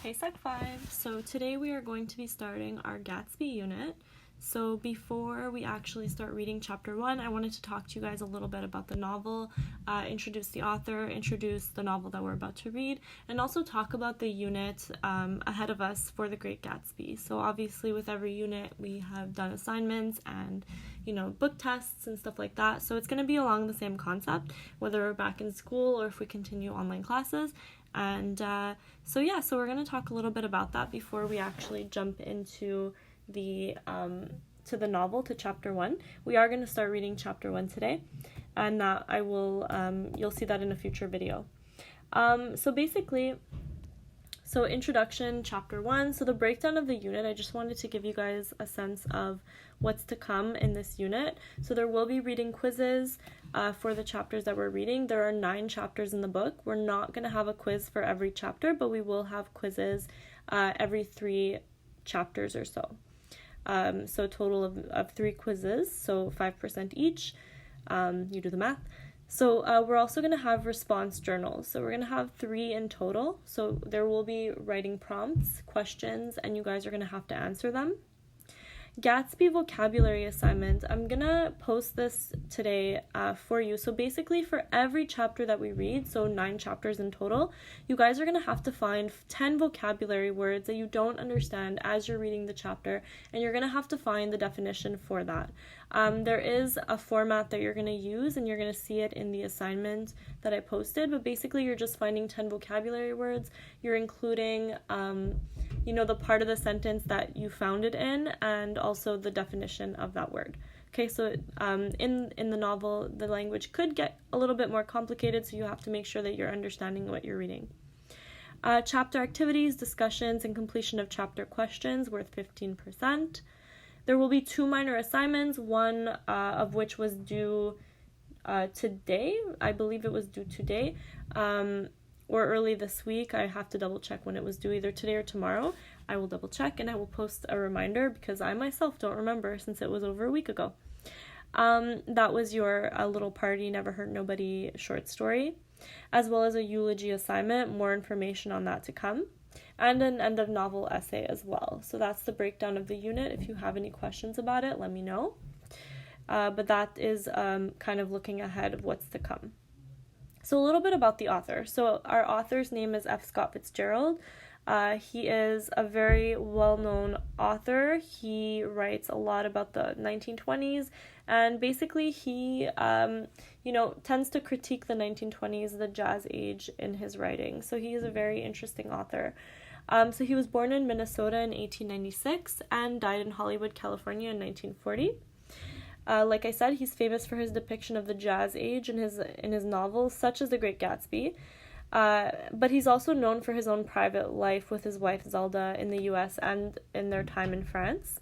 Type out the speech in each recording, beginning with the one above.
Hey Sec 5, so today we are going to be starting our Gatsby unit. So before we actually start reading chapter 1, I wanted to talk to you guys a little bit about the novel, introduce the author, introduce the novel that we're about to read, and also talk about the unit ahead of us for the Great Gatsby. So obviously with every unit we have done assignments and book tests and stuff like that, so it's going to be along the same concept whether we're back in school or if we continue online classes. And so we're going to talk a little bit about that before we actually jump into the to the novel, to chapter 1. We are going to start reading chapter 1 today, and that I will you'll see that in a future video. So introduction, chapter 1. So the breakdown of the unit, I just wanted to give you guys a sense of what's to come in this unit. So there will be reading quizzes for the chapters that we're reading. There are 9 chapters in the book. We're not going to have a quiz for every chapter, but we will have quizzes every 3 chapters or so. So a total of 3 quizzes, so 5% each. You do the math. So we're also going to have response journals. So we're going to have 3 in total. So there will be writing prompts, questions, and you guys are going to have to answer them. Gatsby vocabulary assignment. I'm going to post this today for you. So basically for every chapter that we read, so 9 chapters in total, you guys are going to have to find 10 vocabulary words that you don't understand as you're reading the chapter, and you're going to have to find the definition for that. There is a format that you're going to use, and you're going to see it in the assignment that I posted, but basically you're just finding 10 vocabulary words. You're including the part of the sentence that you found it in, and also the definition of that word. Okay, so in the novel, the language could get a little bit more complicated, so you have to make sure that you're understanding what you're reading. Chapter activities, discussions, and completion of chapter questions worth 15%. There will be 2 minor assignments, one of which was due today. I believe it was due today. Or early this week. I have to double check when it was due, either today or tomorrow. I will double check and I will post a reminder because I myself don't remember since it was over a week ago. That was your Little Party, Never Hurt Nobody short story, as well as a eulogy assignment, more information on that to come, and an end of novel essay as well. So that's the breakdown of the unit. If you have any questions about it, let me know. But that is kind of looking ahead of what's to come. So a little bit about the author. So our author's name is F. Scott Fitzgerald. He is a very well-known author. He writes a lot about the 1920s, and basically he, tends to critique the 1920s, the jazz age, in his writing. So he is a very interesting author. So he was born in Minnesota in 1896 and died in Hollywood, California in 1940. Like I said, he's famous for his depiction of the jazz age in his novels, such as The Great Gatsby. But he's also known for his own private life with his wife Zelda in the U.S. and in their time in France.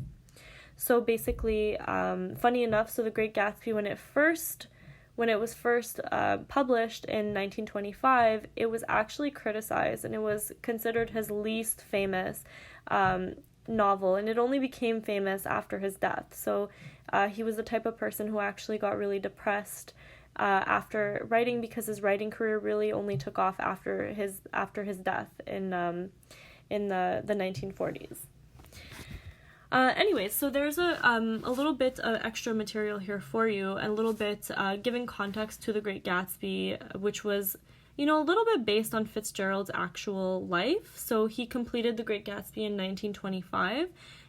So basically, funny enough, so The Great Gatsby, when it was first published in 1925, it was actually criticized, and it was considered his least famous novel, and it only became famous after his death. So he was the type of person who actually got really depressed after writing, because his writing career really only took off after his death in the 1940s. Anyways, so there's a little bit of extra material here for you, and a little bit giving context to The Great Gatsby, which was a little bit based on Fitzgerald's actual life. So he completed The Great Gatsby in 1925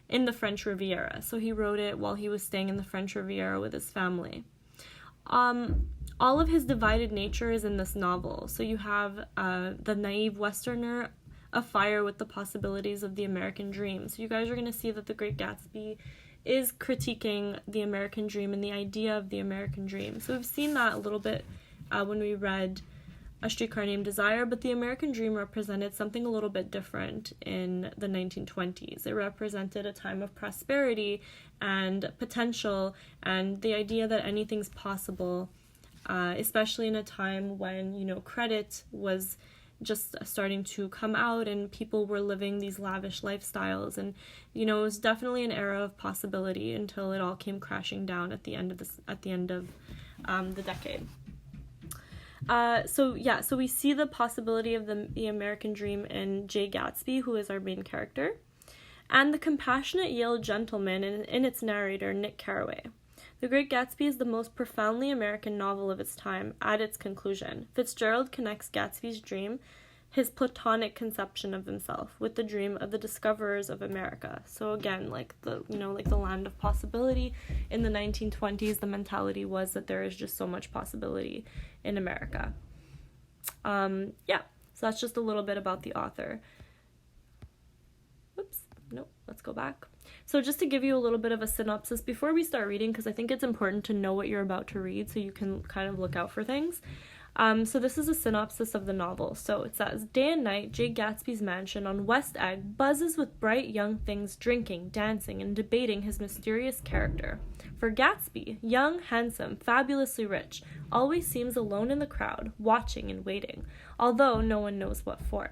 in the French Riviera. So he wrote it while he was staying in the French Riviera with his family. All of his divided nature is in this novel. So you have the naive Westerner afire with the possibilities of the American dream. So you guys are going to see that The Great Gatsby is critiquing the American dream and the idea of the American dream. So we've seen that a little bit when we read A Streetcar Named Desire, but the American dream represented something a little bit different in the 1920s. It represented a time of prosperity and potential, and the idea that anything's possible, especially in a time when, credit was just starting to come out and people were living these lavish lifestyles, and it was definitely an era of possibility until it all came crashing down at the end of the decade. So we see the possibility of the American dream in Jay Gatsby, who is our main character, and the compassionate Yale gentleman in its narrator, Nick Carraway. The Great Gatsby is the most profoundly American novel of its time. At its conclusion, Fitzgerald connects Gatsby's dream, his platonic conception of himself, with the dream of the discoverers of America. So again, like the land of possibility in the 1920s, the mentality was that there is just so much possibility in America. So that's just a little bit about the author. Let's go back. So just to give you a little bit of a synopsis before we start reading, because I think it's important to know what you're about to read so you can kind of look out for things. So this is a synopsis of the novel. So it says, day and night, Jay Gatsby's mansion on West Egg buzzes with bright young things drinking, dancing, and debating his mysterious character. For Gatsby, young, handsome, fabulously rich, always seems alone in the crowd, watching and waiting, although no one knows what for.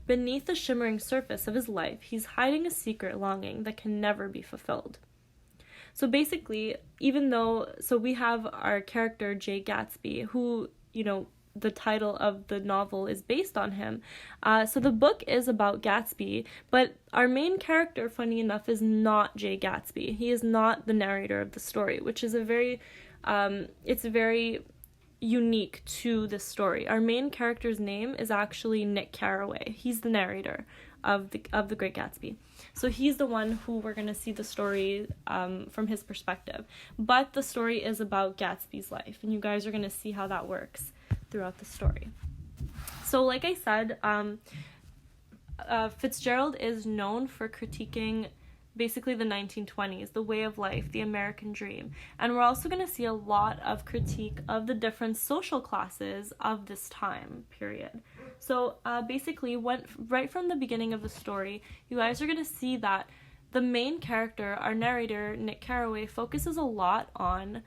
Beneath the shimmering surface of his life, he's hiding a secret longing that can never be fulfilled. So basically, we have our character, Jay Gatsby, who, the title of the novel is based on him. So the book is about Gatsby, but our main character, funny enough, is not Jay Gatsby. He is not the narrator of the story, which is it's very unique to this story. Our main character's name is actually Nick Carraway. He's the narrator of the Great Gatsby. So he's the one who we're going to see the story from his perspective. But the story is about Gatsby's life, and you guys are going to see how that works throughout the story. So like I said, Fitzgerald is known for critiquing basically the 1920s, the way of life, the American dream. And we're also going to see a lot of critique of the different social classes of this time period. So basically, right from the beginning of the story, you guys are going to see that the main character, our narrator, Nick Carraway, focuses a lot on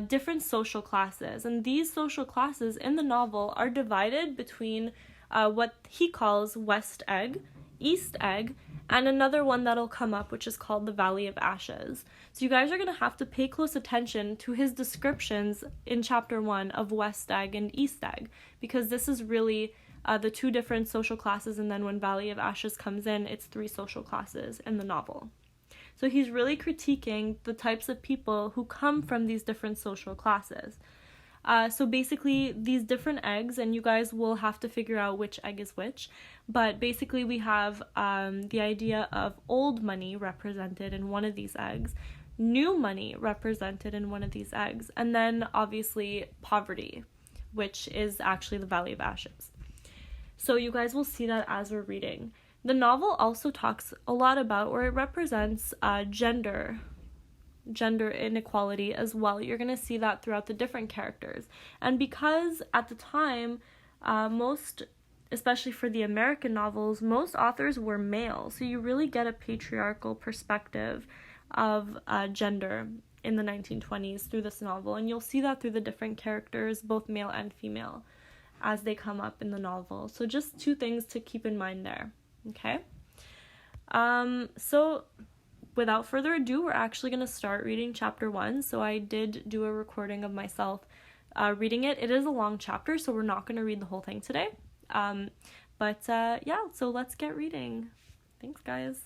different social classes. And these social classes in the novel are divided between what he calls West Egg, East Egg, and another one that'll come up, which is called the Valley of Ashes. So you guys are going to have to pay close attention to his descriptions in chapter 1 of West Egg and East Egg, because this is really the two different social classes, and then when Valley of Ashes comes in, it's 3 social classes in the novel. So he's really critiquing the types of people who come from these different social classes. So basically, these different eggs, and you guys will have to figure out which egg is which, but basically we have the idea of old money represented in one of these eggs, new money represented in one of these eggs, and then obviously poverty, which is actually the Valley of Ashes. So you guys will see that as we're reading. The novel also talks a lot about, or it represents gender inequality as well. You're going to see that throughout the different characters. And because at the time, especially for the American novels, most authors were male. So you really get a patriarchal perspective of gender in the 1920s through this novel. And you'll see that through the different characters, both male and female, as they come up in the novel. So just 2 things to keep in mind there. Okay? So without further ado, we're actually going to start reading chapter 1. So I did do a recording of myself reading it. It is a long chapter, so we're not going to read the whole thing today. So let's get reading. Thanks, guys.